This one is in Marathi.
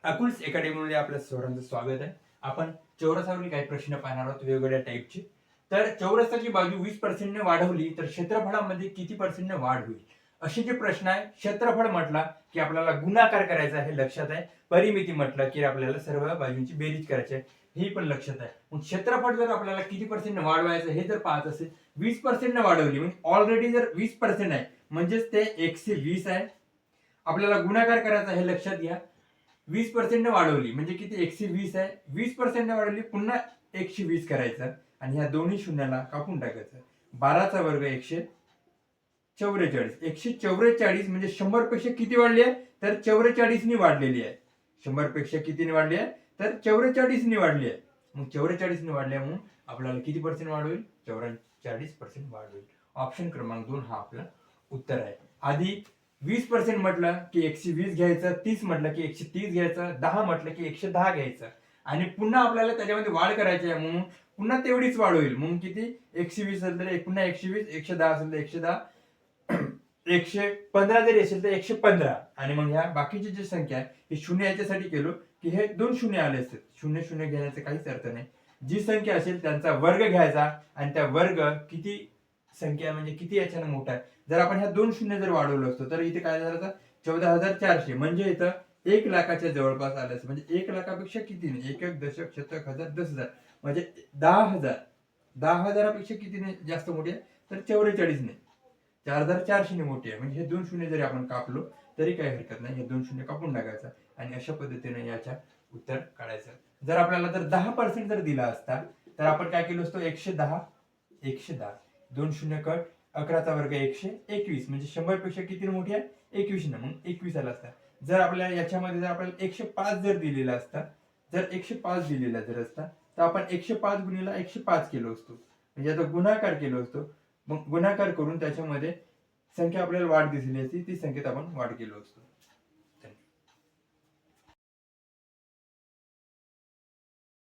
अकुल्स अकॅडमीमध्ये आपल्या सर्वांचं स्वागत आहे. आपण चौरसावरील काही प्रश्न पाहणार आहोत वेगवेगळ्या टाईपचे. तर चौरसाची बाजू 20% वाढवली तर क्षेत्रफळामध्ये किती पर्सेंटने वाढ होईल? असे जे प्रश्न आहे. क्षेत्रफळ म्हटला की आपल्याला गुणाकार करायचा आहे, लक्षात आहे. परिमिती म्हटलं की आपल्याला सर्व बाजूंची बेरीज करायची आहे, हे पण लक्षात आहे. मग क्षेत्रफळ जर आपल्याला किती पर्सेंटने वाढवायचं हे जर पाहत असेल, 20%ने वाढवली म्हणजे ऑलरेडी जर 20% आहे म्हणजेच ते 120 आहे. आपल्याला गुणाकार करायचा हे लक्षात घ्या. 20% वाढवली म्हणजे किती 120 आहे. 20% वाढवली पुन्हा 120 करायचं आणि ह्या दोन्ही शून्याला कापून टाकायचं. 12चा वर्ग 144. 144 म्हणजे 100 पेक्षा किती वाढली आहे? तर 44 ने वाढलेली आहे. 100 पेक्षा कितीने वाढली आहे? तर 44 ने वाढली आहे. मग 44 ने वाढल्या म्हणून आपल्याला किती पर्सेंट वाढ होईल? 44% वाढ होईल. ऑप्शन क्रमांक 2 हा आपला उत्तर आहे. आधी 20% म्हटलं की 120 घ्यायचं, 30 म्हटलं की 130 घ्यायचं, 10 म्हटलं की 110 घ्यायचं आणि पुन्हा आपल्याला त्याच्यामध्ये वाढ करायची आहे म्हणून पुन्हा तेवढीच वाढ होईल. म्हणून किती 120 असेल तर पुन्हा 120, 110 असेल तर 110, 115 जरी असेल तर 115 आणि मग ह्या बाकीची जी संख्या आहे ही शून्य याच्यासाठी केलो की हे दोन शून्य आले असते. शून्य शून्य घेण्याचा काहीच अर्थ नाही. जी संख्या असेल त्यांचा वर्ग घ्यायचा आणि त्या वर्ग किती संख्या म्हणजे किती याच्याने मोठा आहे. जर आपण ह्या दोन शून्य जर वाढवलं असतो तर इथे काय झालं, 14,400 म्हणजे इथं 1 लाखाच्या जवळपास आलं असतं. म्हणजे 1 लाखापेक्षा किती नाही, एक एक दशक शतक हजार 10,000 म्हणजे 10,000. 10,000पेक्षा कितीने जास्त मोठी आहे तर 44 ने. 4,400 ने मोठी आहे. म्हणजे हे दोन शून्य जरी आपण कापलो तरी काही हरकत नाही. हे दोन शून्य कापून टाकायचं आणि अशा पद्धतीने याच्या उत्तर काढायचं. जर आपल्याला जर 10% जर दिला असता तर आपण काय केलं असतं, 110 दोन शून्य कट, 11चा वर्ग 121 म्हणजे 100 पेक्षा किती मोठी आहे? 21 ने. मग 21 आला असता. जर आपल्याला याच्यामध्ये जर आपल्याला 105 जर दिलेला असता, जर 105 दिलेला जर असता तर आपण 105 गुणिले 105 केलो असतो. म्हणजे आता गुणाकार केलो असतो. मग गुणाकार करून त्याच्यामध्ये संख्या आपल्याला वाढ दिसली असती, ती संख्येत आपण वाढ केलो असतो.